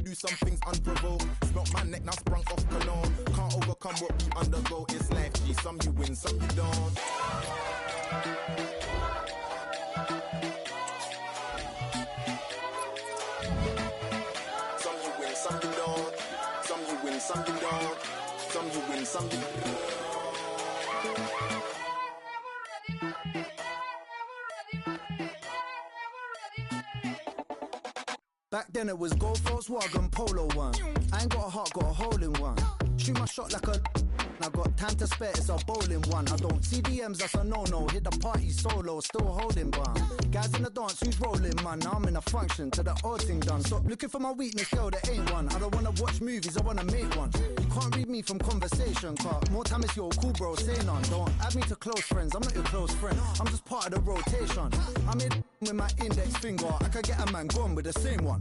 do some things unprovoked. Smelt my neck, now sprung off cologne. Can't overcome what we undergo. It's life, G. Some you win, some you don't. Some you win, some you don't. Some you win, some you don't. Some you win, some you don't. Back then it was Gold Volkswagen Polo one. I ain't got a heart, got a hole in one. Shoot my shot like a... I got time to spare, it's a bowling one. I don't see DMs, that's a no-no. Hit the party solo, still holding bun. Guys in the dance, who's rolling, man? Now I'm in a function, to the odd thing done. Stop looking for my weakness, girl, there ain't one. I don't wanna watch movies, I wanna make one. You can't read me from conversation, car. More time it's your cool bro, say none. Don't add me to close friends, I'm not your close friend. I'm just part of the rotation. I'm in with my index finger. I could get a man gone with the same one.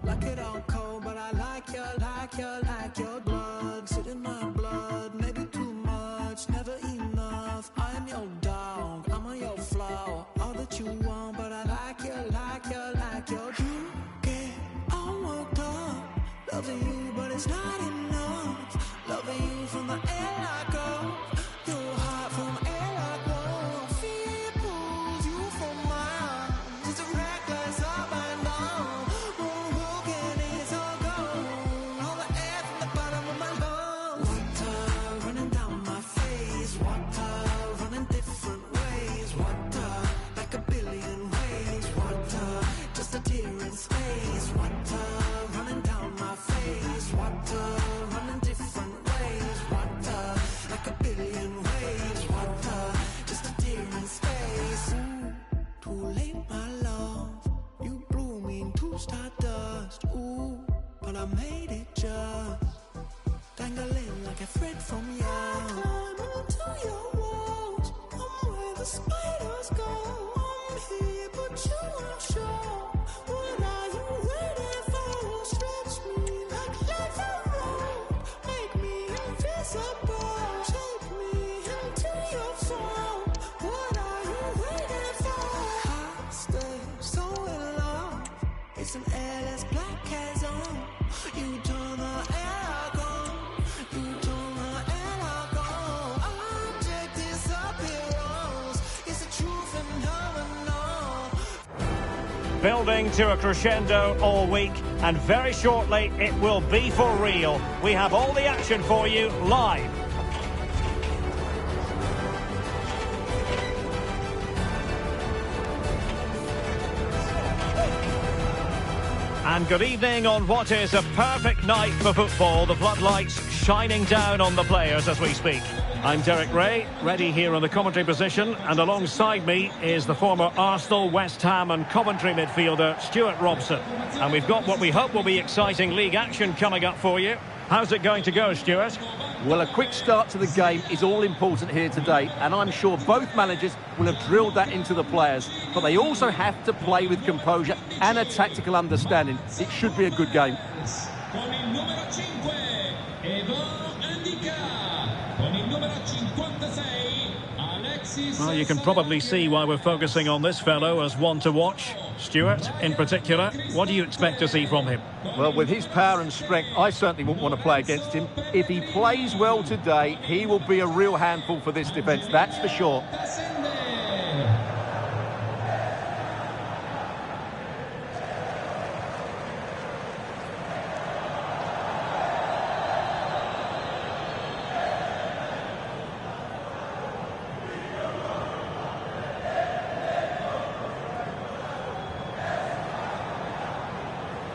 Like it all cold, but I like your blood. Sit in my blood, maybe too much, never enough. I am your dog, I'm on your flower. All that you want, but I like your. You get all worked up, loving you, but it's not enough. Loving you from the air I go, your heart from air I go. Fear pulls you from my arms, it's a reckless up and down. Stardust, ooh, but I made it just dangling like a thread from you. Climbing into your walls, I'm where the spiders go. I'm here, but you aren't sure. What are you waiting for? Stretch me like leather rope, make me invisible, shape me into your form. What are you waiting for? I stay so in love. It's an airless black as on. You turn the air gone. You turn the air gone. Object disappearance. It's a true phenomenon. Building to a crescendo all week, and very shortly it will be for real. We have all the action for you live. And good evening on what is a perfect night for football. The floodlights shining down on the players as we speak. I'm Derek Ray, ready here on the commentary position, and alongside me is the former Arsenal, West Ham and Coventry midfielder Stuart Robson. And we've got what we hope will be exciting league action coming up for you. How's it going to go, Stuart? Well, a quick start to the game is all important here today, and I'm sure both managers will have drilled that into the players. But they also have to play with composure and a tactical understanding. It should be a good game. Well, you can probably see why we're focusing on this fellow as one to watch. Stuart, in particular, what do you expect to see from him? Well, with his power and strength, I certainly wouldn't want to play against him. If he plays well today, he will be a real handful for this defence, that's for sure.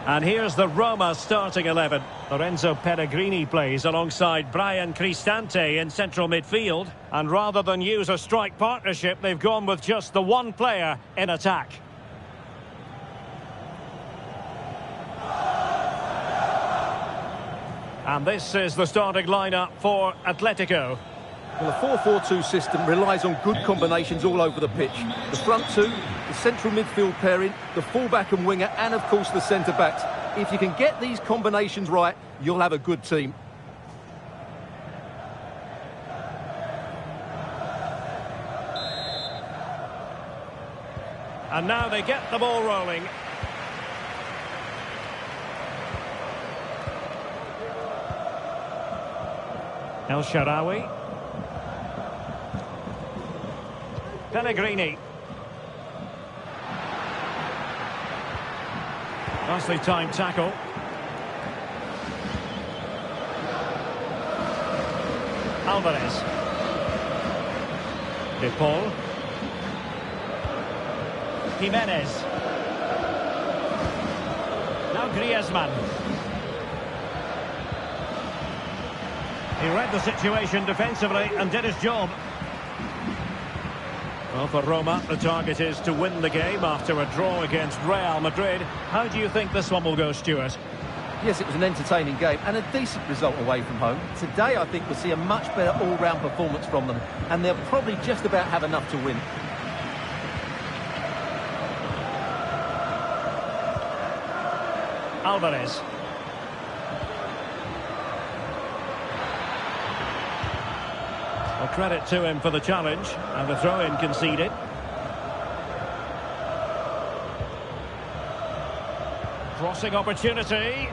And here's the Roma starting 11. Lorenzo Pellegrini plays alongside Brian Cristante in central midfield. And rather than use a strike partnership, they've gone with just the one player in attack. And this is the starting lineup for Atletico. Well, the 4-4-2 system relies on good combinations all over the pitch. The front two, the central midfield pairing, the fullback and winger, and of course the centre-backs. If you can get these combinations right, you'll have a good team. And now they get the ball rolling. El Shaarawy. Pellegrini. Nicely timed tackle. Alvarez. De Paul. Jimenez. Now Griezmann. He read the situation defensively and did his job. Well, for Roma, the target is to win the game after a draw against Real Madrid. How do you think this one will go, Stuart? Yes, it was an entertaining game and a decent result away from home. Today, I think we'll see a much better all-round performance from them, and they'll probably just about have enough to win. Alvarez. Well, credit to him for the challenge, and the throw-in conceded. Crossing opportunity.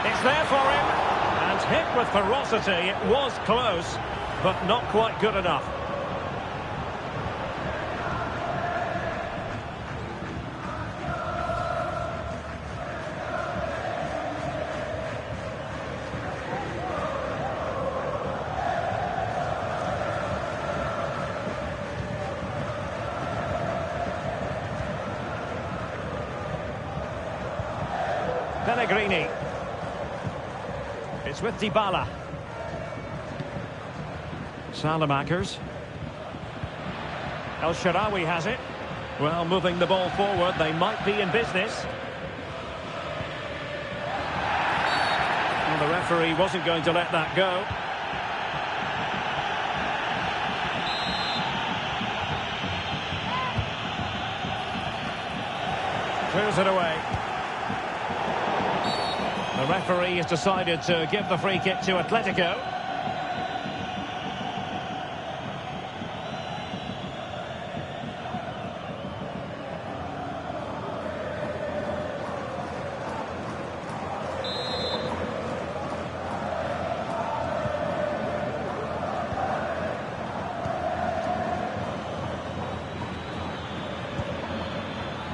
It's there for him, and hit with ferocity. It was close, but not quite good enough. Pellegrini. It's with Dybala. Salamakers. El Shaarawy has it. Well, moving the ball forward, they might be in business. Well, the referee wasn't going to let that go. Clears it away. The referee has decided to give the free kick to Atletico.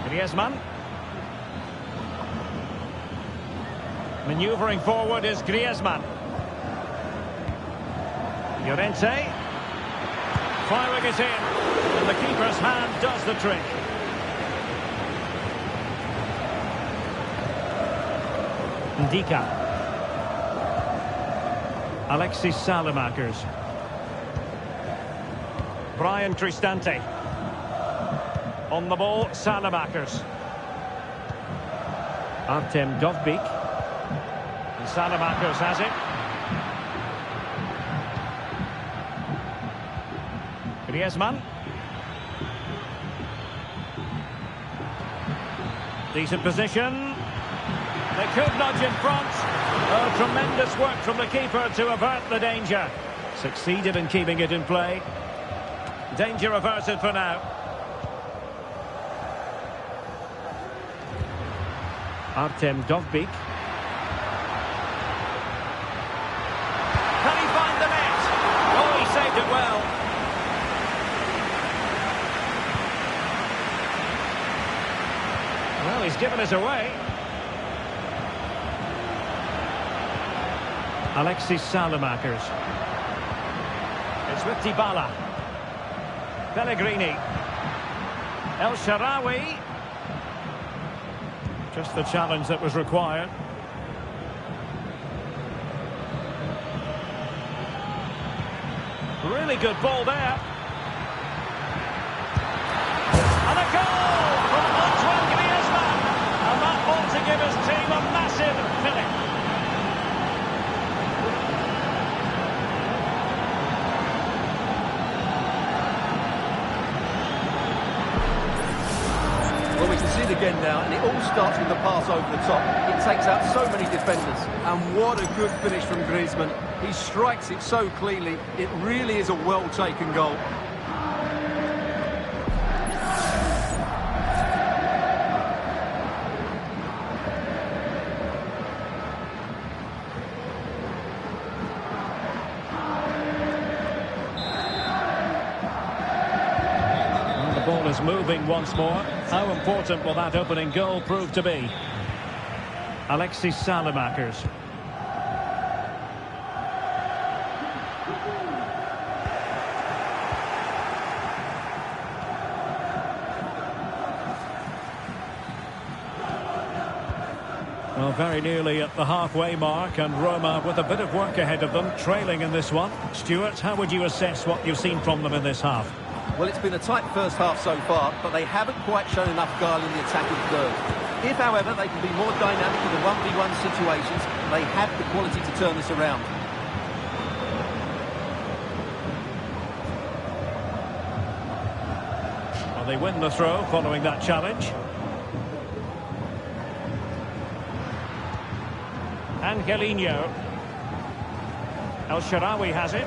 Griezmann. Manoeuvring forward is Griezmann. Llorente. Firing it in. And the keeper's hand does the trick. Ndika. Alexis Salamakers. Brian Cristante. On the ball, Salamakers. Artem Dovbyk. And Salamakers has it. Griezmann. Decent position. They could nudge in front. Oh, tremendous work from the keeper to avert the danger. Succeeded in keeping it in play. Danger averted for now. Artem Dovbyk. Can he find the net? Oh, he saved it well. Well, he's given it away. Alexis Salamakers. It's with Dybala. Pellegrini. El Shaarawy. Just the challenge that was required. Really good ball there. And a goal from Antoine Griezmann. And that ought to give his team a massive fillip. Well, we can see it again now, and it all starts with the pass over the top. It takes out so many defenders, and what a good finish from Griezmann. He strikes it so cleanly. It really is a well-taken goal. The ball is moving once more. How important will that opening goal prove to be? Alexis Salemakers. Well, very nearly at the halfway mark, and Roma with a bit of work ahead of them, trailing in this one. Stuart, how would you assess what you've seen from them in this half? Well, it's been a tight first half so far, but they haven't quite shown enough guile in the attacking third. If, however, they can be more dynamic in the 1v1 situations, they have the quality to turn this around. Well, they win the throw following that challenge. Angelino. El Shaarawy has it.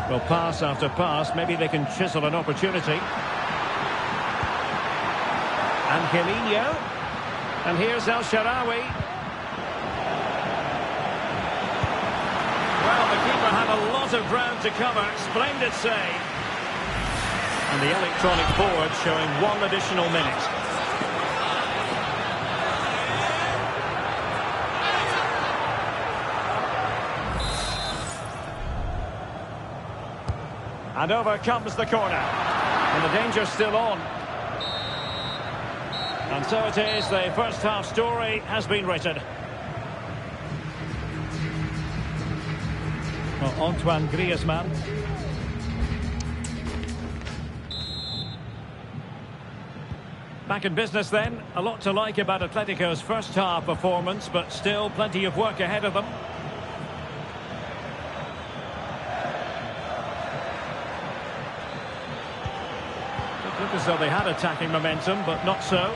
Well, pass after pass, maybe they can chisel an opportunity. Angelino. And here's El Shaarawy. Well, the keeper had a lot of ground to cover. Splendid save. And the electronic board showing one additional minute. And over comes the corner. And the danger's still on. And so it is, the first half story has been written. Well, Antoine Griezmann. Back in business then. A lot to like about Atletico's first half performance, but still plenty of work ahead of them. It looked as though they had attacking momentum, but not so.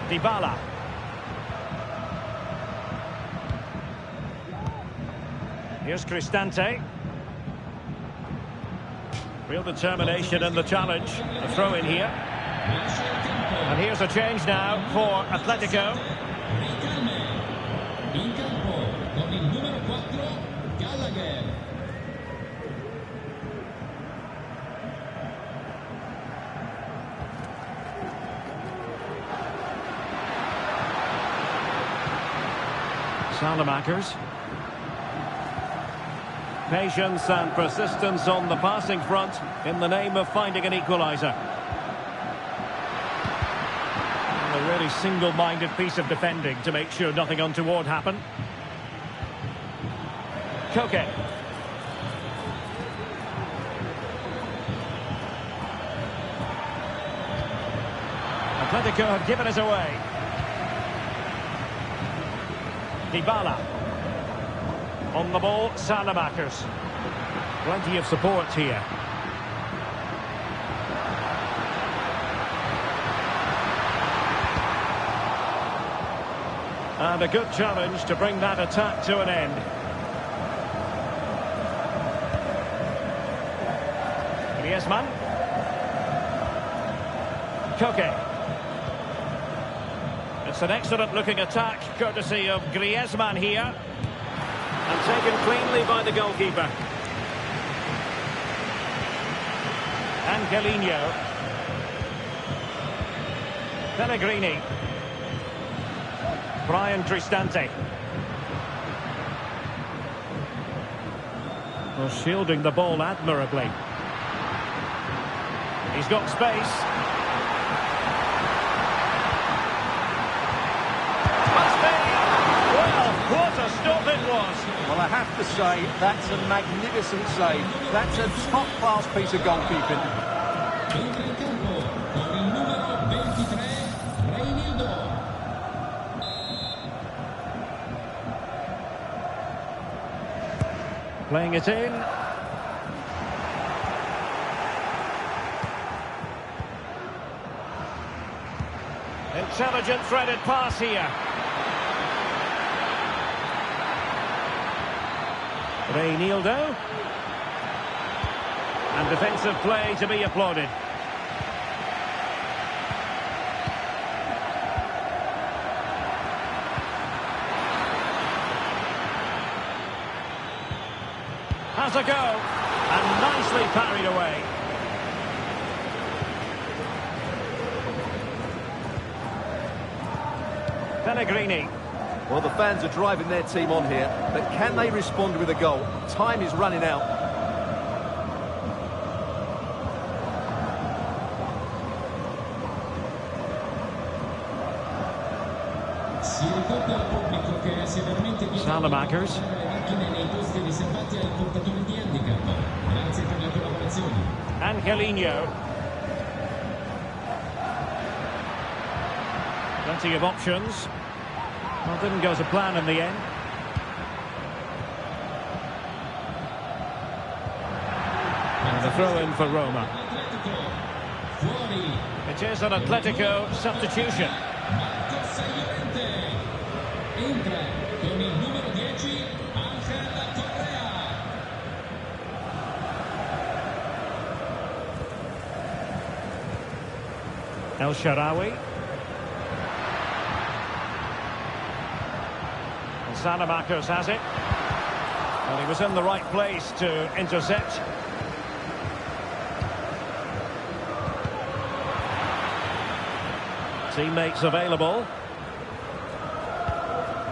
Dybala. Here's Cristante. Real determination in the challenge. A throw in here. And here's a change now for Atletico. Salemakers. Patience and persistence on the passing front in the name of finding an equaliser. A really single-minded piece of defending to make sure nothing untoward happened. Koke. Atletico have given it away. Dybala. On the ball, Salemakers. Plenty of support here. And a good challenge to bring that attack to an end. Griezmann. Koke. It's an excellent-looking attack, courtesy of Griezmann here. And taken cleanly by the goalkeeper. Angelino. Pellegrini. Brian Cristante. Well, shielding the ball admirably. He's got space. Must be. Well, what a stop it was. Well, I have to say, that's a magnificent save. That's a top-class piece of goalkeeping. Playing it in. Intelligent threaded pass here. Reinildo. And defensive play to be applauded. Has a go, and nicely parried away. Pellegrini. Well, the fans are driving their team on here, but can they respond with a goal? Time is running out. Salamakers. Angelino. Plenty of options. Well, didn't go to plan in the end. And the throw-in for Roma. It is an Atletico substitution. El Shaarawy. And Salamakers has it. Well, he was in the right place to intercept. Teammates available.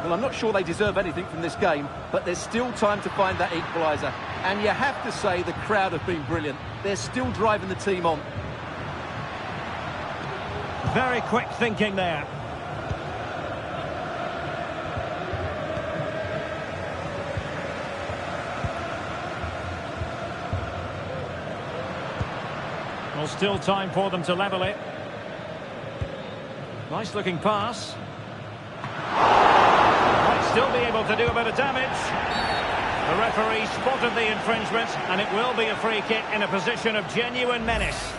Well, I'm not sure they deserve anything from this game, but there's still time to find that equaliser. And you have to say the crowd have been brilliant. They're still driving the team on. Very quick thinking there. Well, still time for them to level it. Nice looking pass. Might still be able to do a bit of damage. The referee spotted the infringement, and it will be a free kick in a position of genuine menace.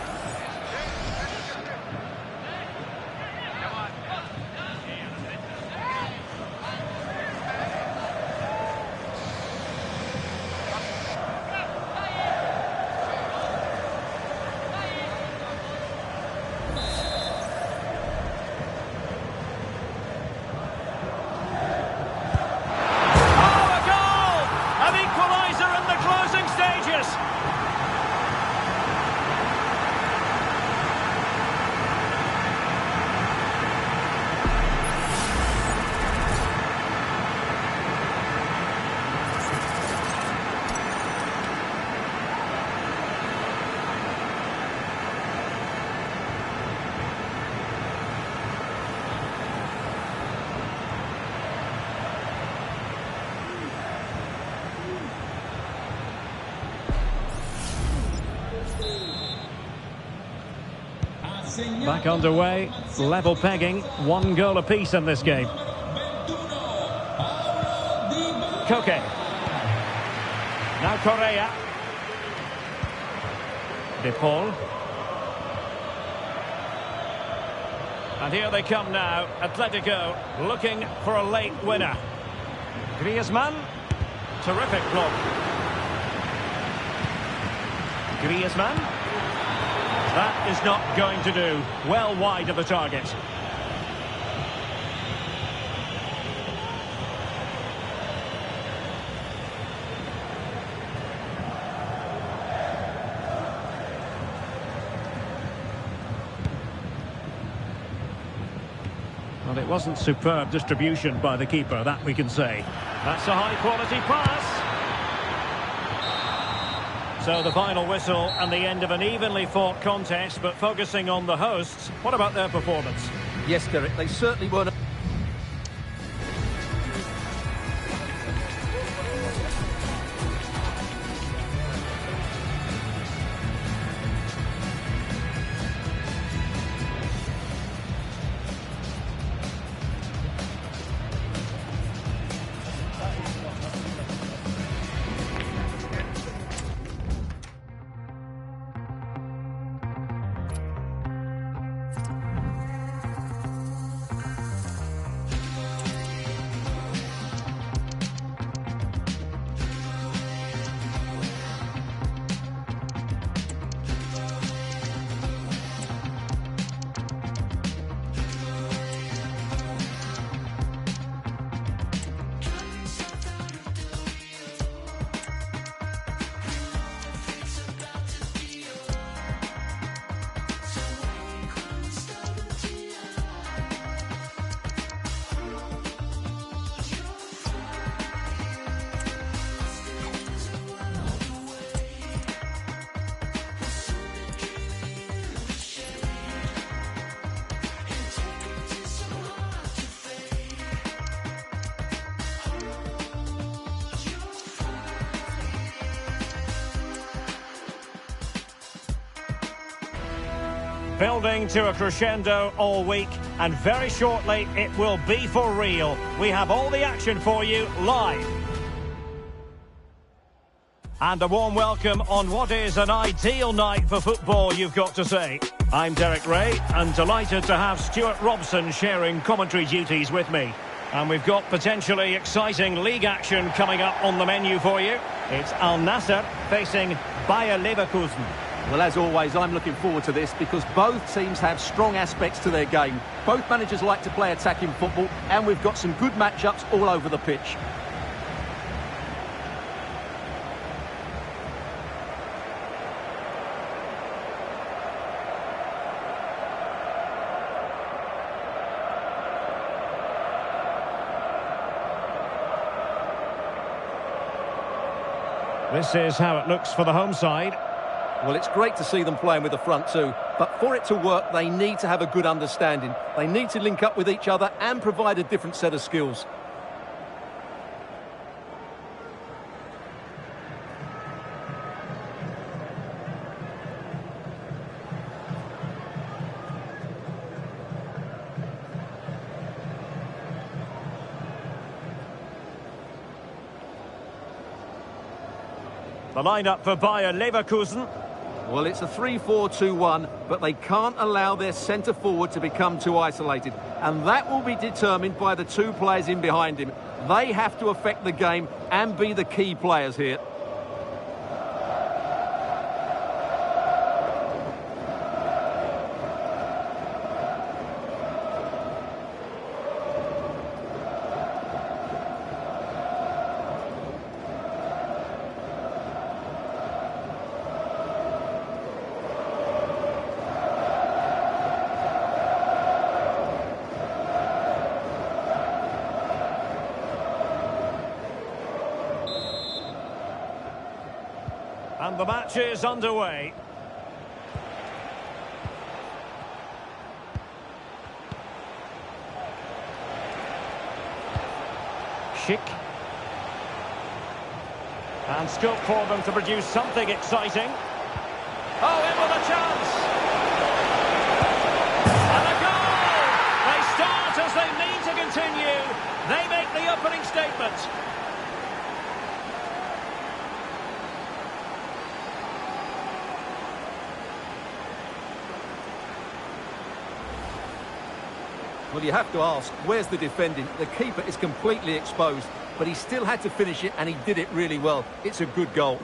Back underway, level pegging, 1 goal apiece in this game. Koke. Now Correa. De Paul. And here they come now, Atletico looking for a late winner. Griezmann. Terrific block. Griezmann. That is not going to do. Well wide of the target. Well, it wasn't superb distribution by the keeper, that we can say. That's a high-quality pass. So the final whistle and the end of an evenly fought contest, but focusing on the hosts, what about their performance? Yes, Derek, they certainly weren't. Building to a crescendo all week, and very shortly it will be for real. We have all the action for you live. And a warm welcome on what is an ideal night for football, you've got to say. I'm Derek Ray, and delighted to have Stuart Robson sharing commentary duties with me. And we've got potentially exciting league action coming up on the menu for you. It's Al Nassr facing Bayer Leverkusen. Well, as always, I'm looking forward to this because both teams have strong aspects to their game. Both managers like to play attacking football, and we've got some good matchups all over the pitch. This is how it looks for the home side. Well, it's great to see them playing with the front two, but for it to work, they need to have a good understanding. They need to link up with each other and provide a different set of skills. The lineup for Bayer Leverkusen. Well, it's a 3-4-2-1, but they can't allow their centre-forward to become too isolated. And that will be determined by the two players in behind him. They have to affect the game and be the key players here. And the match is underway. Schick. And scope for them to produce something exciting. Oh, in with a chance! And a goal! They start as they mean to continue. They make the opening statement. Well, you have to ask, where's the defending? The keeper is completely exposed, but he still had to finish it, and he did it really well. It's a good goal.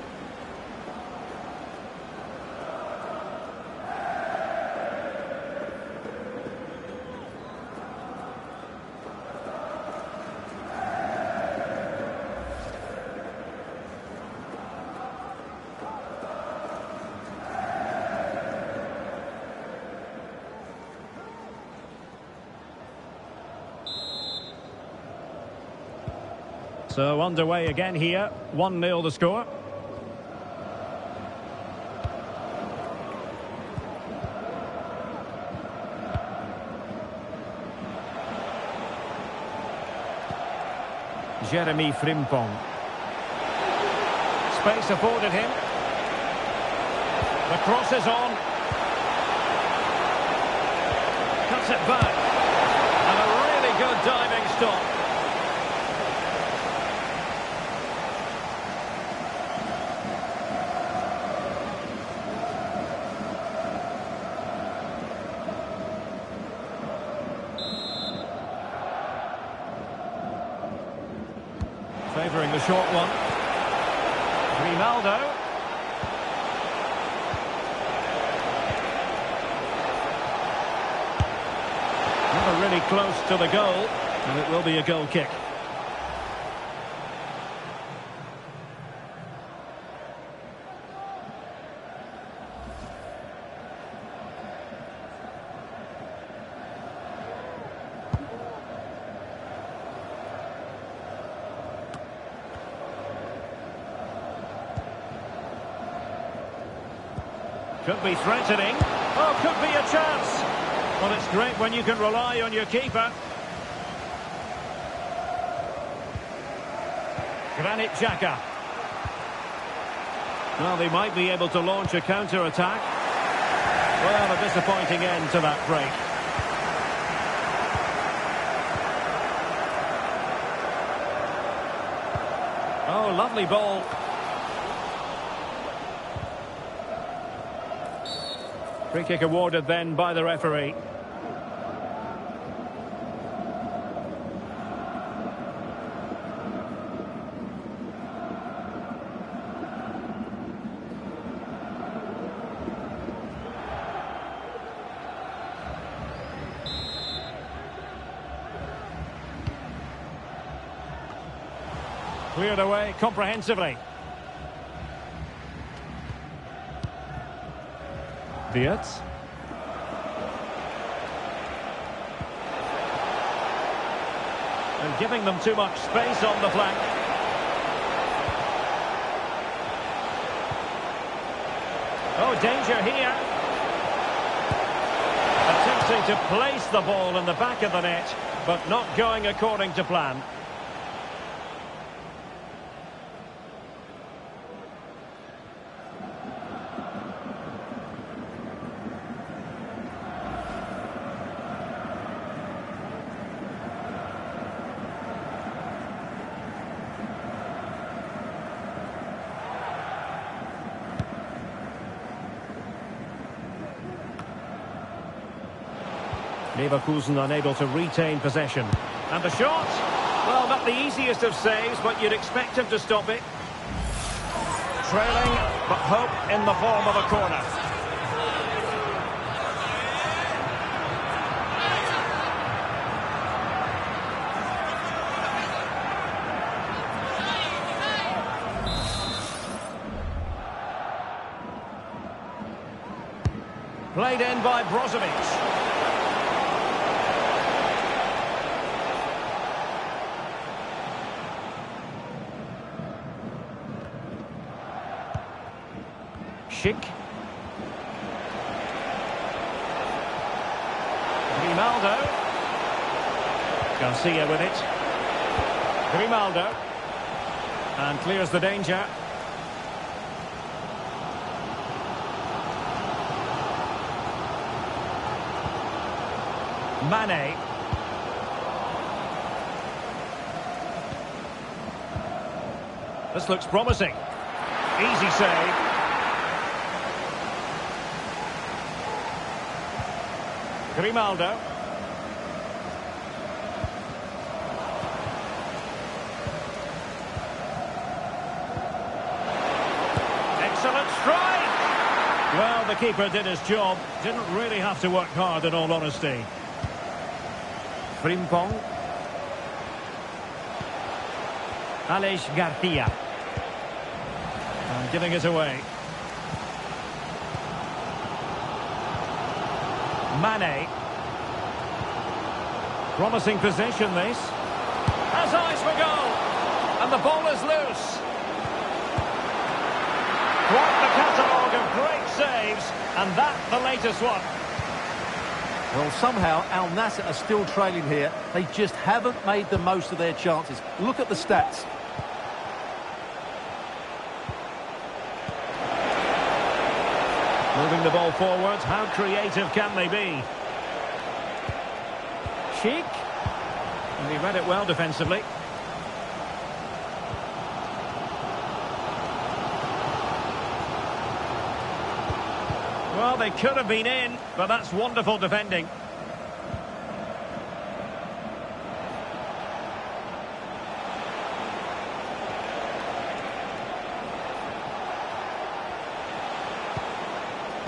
So underway again here, 1-0 the score. Jeremy Frimpong. Space afforded him. The cross is on. Cuts it back. And a really good diving stop. Favouring the short one. Ronaldo. Never really close to the goal, and it will be a goal kick. Could be threatening. Oh, could be a chance. Well, it's great when you can rely on your keeper. Granit Xhaka. Well, they might be able to launch a counter-attack. Well, a disappointing end to that break. Oh, lovely ball. Free kick awarded then by the referee. Cleared away comprehensively. Diaz. And giving them too much space on the flank. Oh, danger here. Attempting to place the ball in the back of the net, but not going according to plan. Leverkusen unable to retain possession. And the shot? Well, not the easiest of saves, but you'd expect him to stop it. Trailing, but hope in the form of a corner. Played in by Brozovic. Schick. Grimaldo. Garcia with it. Grimaldo. And clears the danger. Mane. This looks promising. Easy save. Grimaldo. Excellent strike! Well, the keeper did his job. Didn't really have to work hard, in all honesty. Frimpong. Aleix Garcia. And giving it away. Mane. Promising possession, this. Has eyes for goal. And the ball is loose. Quite the catalogue of great saves. And that, the latest one. Well, somehow Al Nassr are still trailing here. They just haven't made the most of their chances. Look at the stats. Moving the ball forwards, how creative can they be? Sheik. And he read it well defensively. Well, they could have been in, but that's wonderful defending.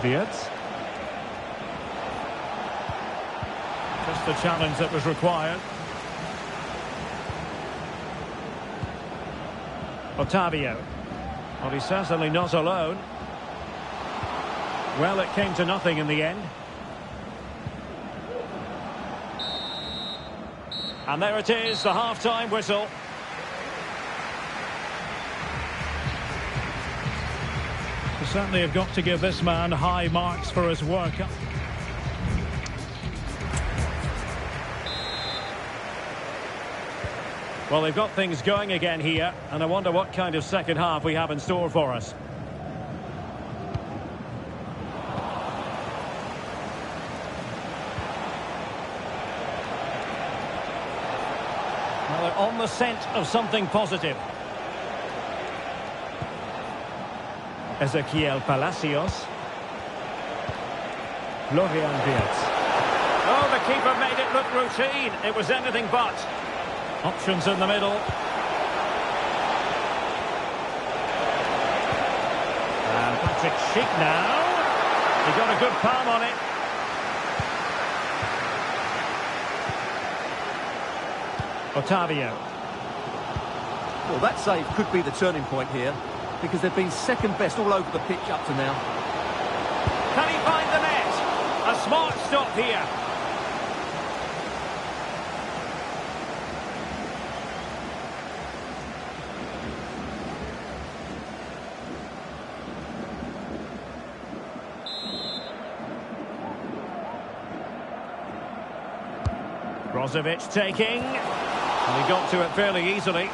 Beards. Just the challenge that was required. Otavio. Well, he's certainly not alone. Well, it came to nothing in the end. And there it is, the half-time whistle. We certainly have got to give this man high marks for his work. Well, they've got things going again here, and I wonder what kind of second half we have in store for us. Well, they're on the scent of something positive. Ezequiel Palacios. Florian Wirtz. Oh, the keeper made it look routine. It was anything but. Options in the middle. And Patrick Schick now. He got a good palm on it. Otavio. Well, that save could be the turning point here, because they've been second best all over the pitch up to now. Can he find the net? A smart stop here. Brozovic taking. And he got to it fairly easily.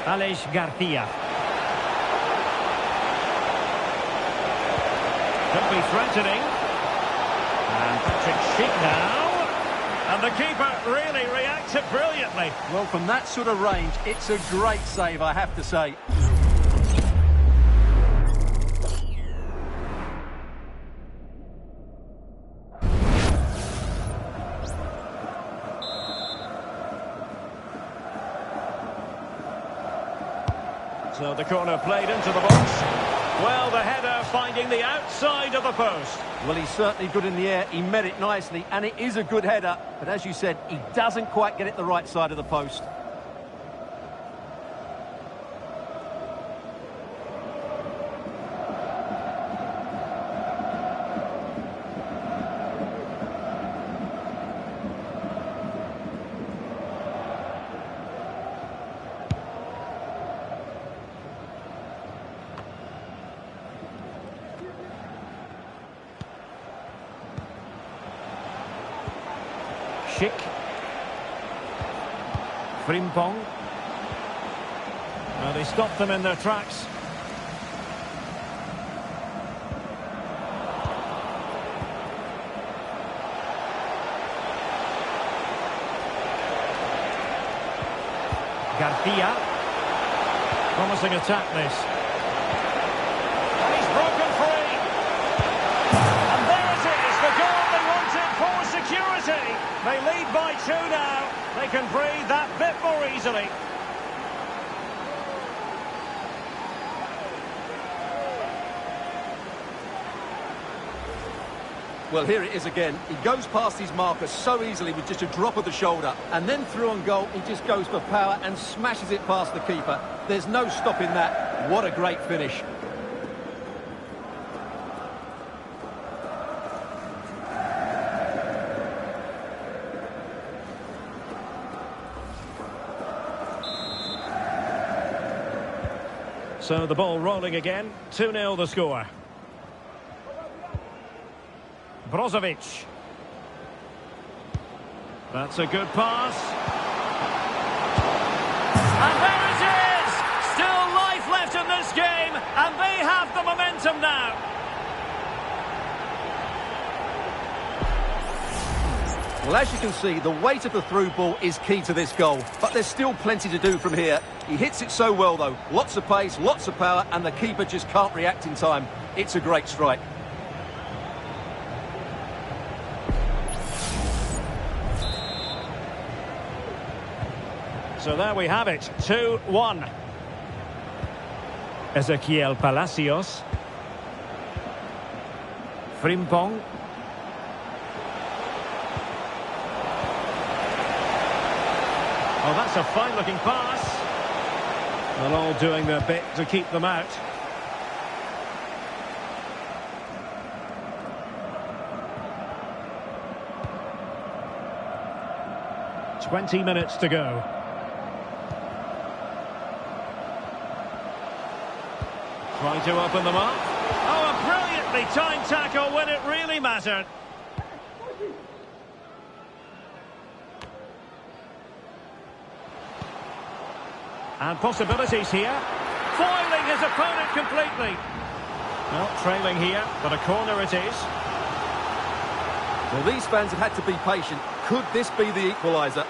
Aleix Garcia. Could be threatening. And Patrick Schick now. And the keeper really reacted brilliantly. Well, from that sort of range, it's a great save, I have to say. So the corner played into the box. Well, the header finding the outside of the post. Well, he's certainly good in the air. He met it nicely, and it is a good header. But as you said, he doesn't quite get it the right side of the post. Schick. Frimpong. Well, they stopped them in their tracks. Garcia. Promising attack this. And he's broken free. And there it is, the goal they wanted for security. They lead by 2 now. They can breathe that bit more easily. Well, here it is again. He goes past his marker so easily with just a drop of the shoulder. And then through on goal, he just goes for power and smashes it past the keeper. There's no stopping that. What a great finish. So the ball rolling again. 2-0 the score. Brozovic. That's a good pass. And there it is! Still life left in this game, and they have the momentum now. Well, as you can see, the weight of the through ball is key to this goal. But there's still plenty to do from here. He hits it so well, though. Lots of pace, lots of power, and the keeper just can't react in time. It's a great strike. So there we have it, 2-1. Ezequiel Palacios. Frimpong. Oh, that's a fine-looking pass. They're all doing their bit to keep them out. "20 minutes to go. Trying to open them up. Oh, a brilliantly timed tackle when it really mattered. And possibilities here. Foiling his opponent completely. Well, trailing here, but a corner it is. Well, these fans have had to be patient. Could this be the equaliser?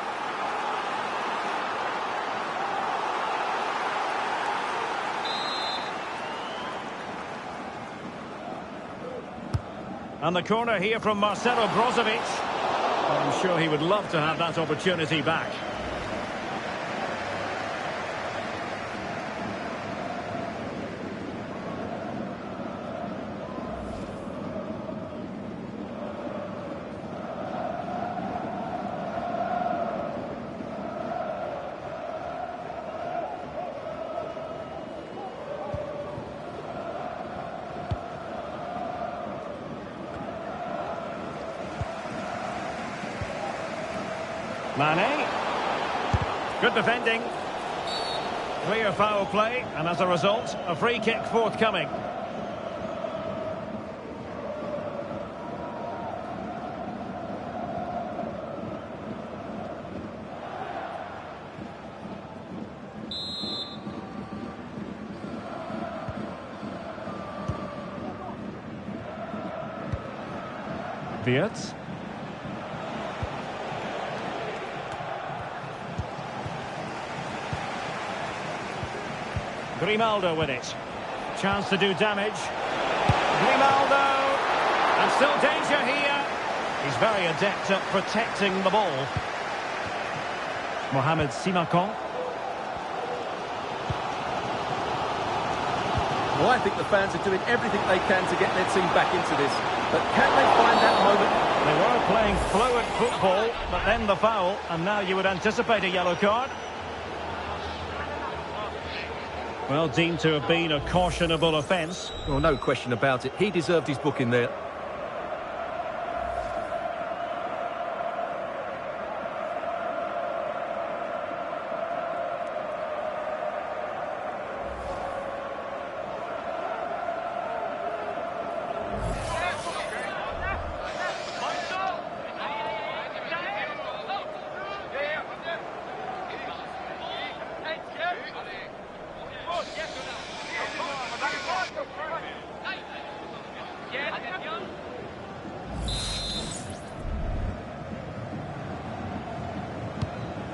And the corner here from Marcelo Brozovic. I'm sure he would love to have that opportunity back. Mane. Good defending. Clear foul play, and as a result, a free kick forthcoming. Wirtz. Grimaldo with it. Chance to do damage. Grimaldo. And still danger here. He's very adept at protecting the ball. Mohamed Simakon. Well, I think the fans are doing everything they can to get their team back into this. But can they find that moment? They were playing fluent football, but then the foul, and now you would anticipate a yellow card. Well, deemed to have been a cautionable offence. Well, no question about it. He deserved his booking there.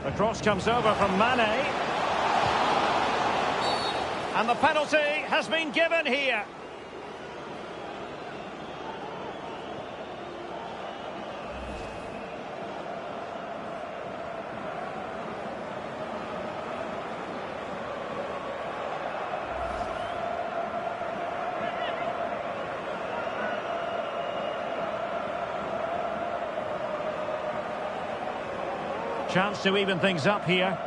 The cross comes over from Mane. And the penalty has been given here. Chance to even things up here.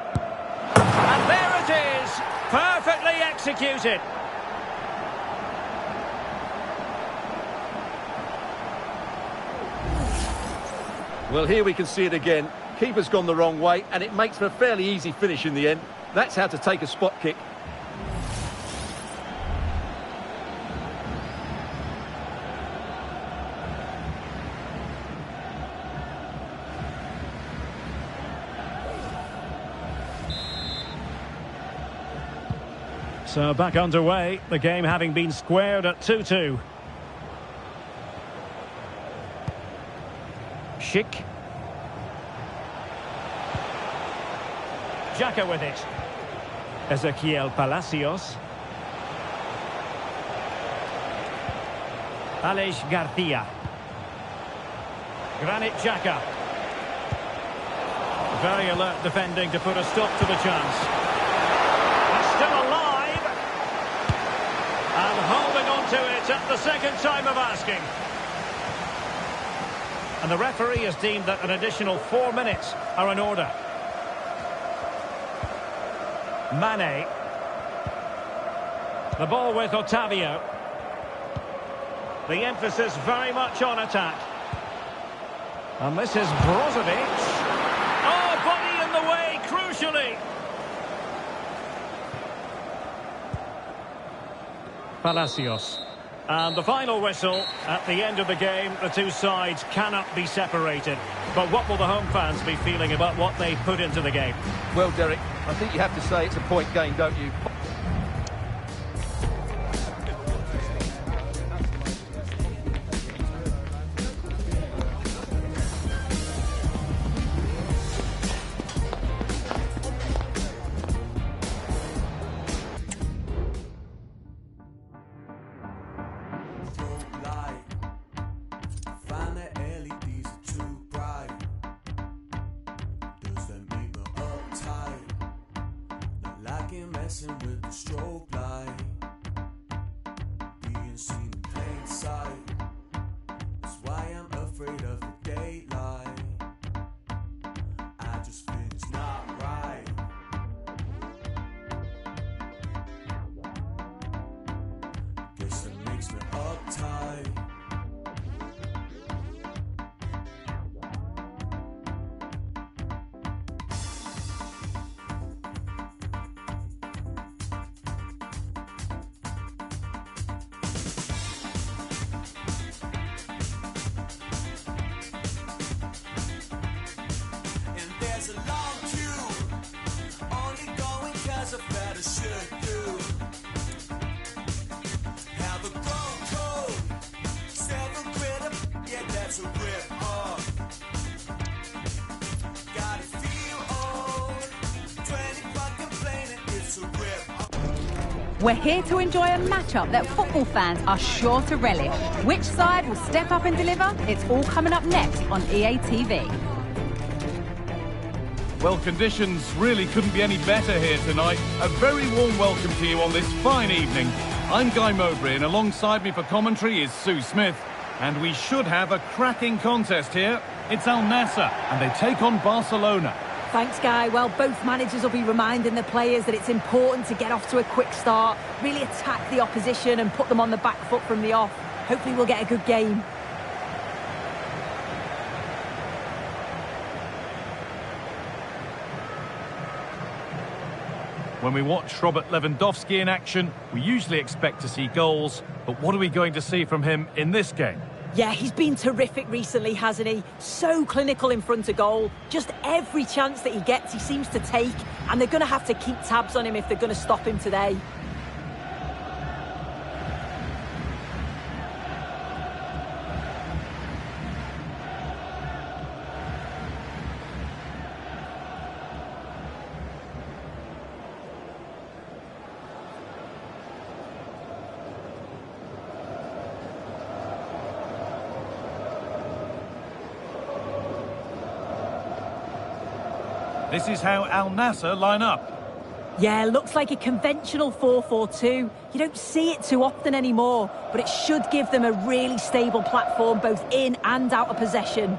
And there it is! Perfectly executed. Well, here we can see it again. Keeper's gone the wrong way, and it makes for a fairly easy finish in the end. That's how to take a spot kick. So back underway, the game having been squared at 2-2. Schick. Xhaka with it. Ezequiel Palacios. Aleix Garcia. Granit Xhaka. Very alert defending to put a stop to the chance. It's still alive. And holding on to it at the second time of asking. And the referee has deemed that an additional 4 minutes are in order. Mane. The ball with Otavio. The emphasis very much on attack. And this is Brozovic. Oh, body in the way, crucially. Palacios. And the final whistle at the end of the game. The two sides cannot be separated. But what will the home fans be feeling about what they put into the game? Well, Derek, I think you have to say it's a point game, don't you? Messing with the strobe light, being seen in plain sight. That's why I'm afraid of the daylight. I just feel it's not right. Guess it makes me uptight. There's a long queue, only going 'cause I better should do. Have a grown code, seven quid, yeah, that's a rip off. Gotta feel old, 21 complaining, it's a rip off. We're here to enjoy a matchup that football fans are sure to relish. Which side will step up and deliver? It's all coming up next on EA TV. Well, conditions really couldn't be any better here tonight. A very warm welcome to you on this fine evening. I'm Guy Mowbray, and alongside me for commentary is Sue Smith. And we should have a cracking contest here. It's Al Nassr, and they take on Barcelona. Thanks, Guy. Well, both managers will be reminding the players that it's important to get off to a quick start, really attack the opposition and put them on the back foot from the off. Hopefully we'll get a good game. When we watch Robert Lewandowski in action, we usually expect to see goals, but what are we going to see from him in this game? Yeah, he's been terrific recently, hasn't he? So clinical in front of goal. Just every chance that he gets, he seems to take, and they're going to have to keep tabs on him if they're going to stop him today. This is how Al Nassr line up. Yeah, looks like a conventional 4-4-2. You don't see it too often anymore, but it should give them a really stable platform both in and out of possession.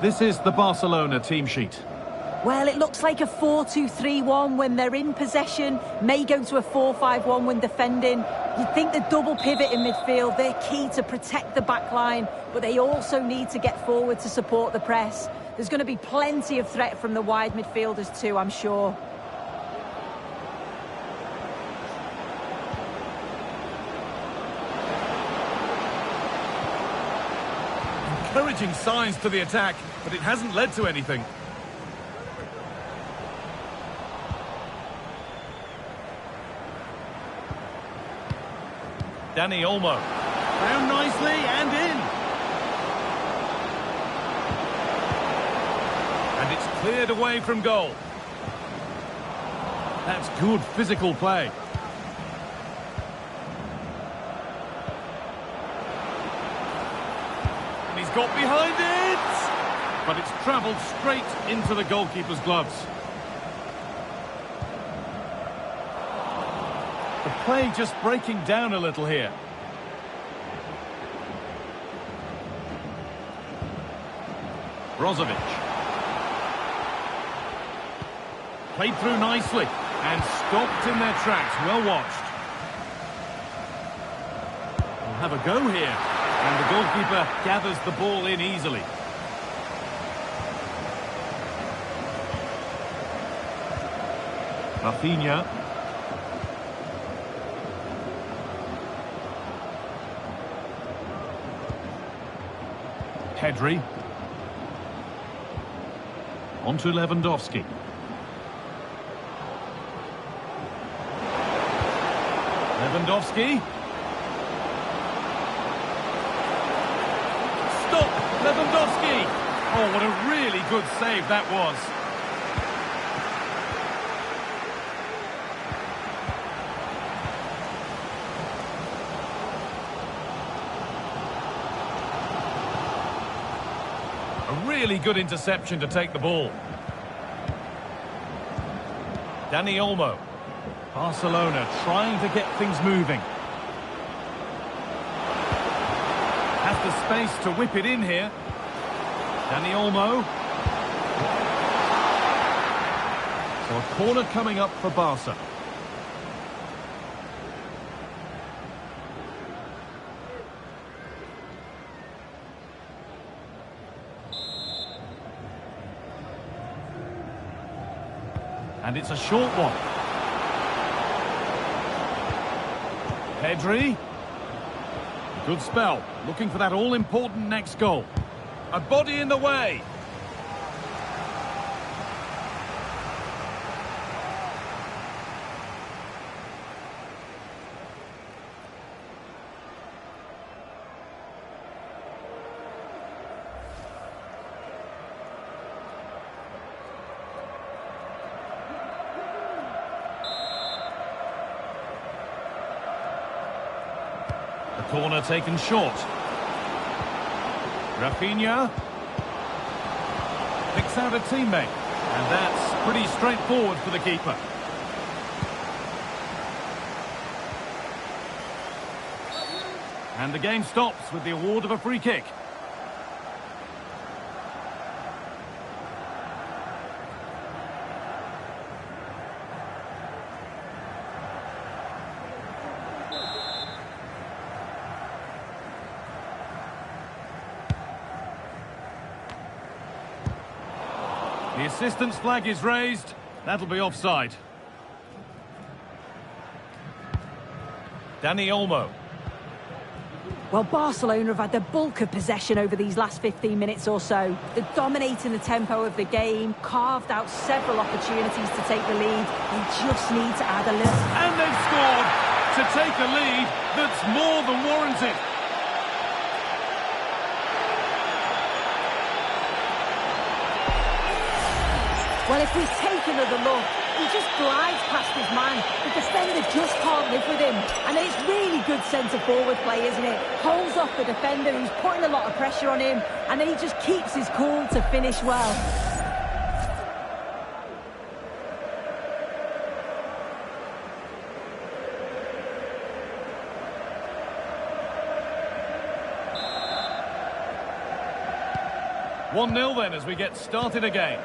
This is the Barcelona team sheet. Well, it looks like a 4-2-3-1 when they're in possession, may go to a 4-5-1 when defending. You'd think the double pivot in midfield, they're key to protect the back line, but they also need to get forward to support the press. There's going to be plenty of threat from the wide midfielders too, I'm sure. Encouraging signs to the attack, but it hasn't led to anything. Dani Olmo. Found nicely and in. And it's cleared away from goal. That's good physical play. And he's got behind it! But it's travelled straight into the goalkeeper's gloves. The play just breaking down a little here. Brozovic. Played through nicely and stopped in their tracks. Well watched. We'll have a go here. And the goalkeeper gathers the ball in easily. Rafinha. Pedri. On to Lewandowski. Lewandowski. Stop! Lewandowski! Oh, what a really good save that was. A really good interception to take the ball. Dani Olmo. Barcelona trying to get things moving. Has the space to whip it in here. Dani Olmo. So a corner coming up for Barca. And it's a short one. Pedri. Good spell. Looking for that all-important next goal. A body in the way. Corner taken short. Rafinha picks out a teammate, and that's pretty straightforward for the keeper. And the game stops with the award of a free kick. The assistant's flag is raised. That'll be offside. Dani Olmo. Well, Barcelona have had the bulk of possession over these last 15 minutes or so. They're dominating the tempo of the game, carved out several opportunities to take the lead. They just need to add a little. And they've scored to take a lead that's more than warranted. Well, if we take another look, he just glides past his man. The defender just can't live with him. And then it's really good centre-forward play, isn't it? Holds off the defender who's putting a lot of pressure on him. And then he just keeps his cool to finish well. One 0 then as we get started again.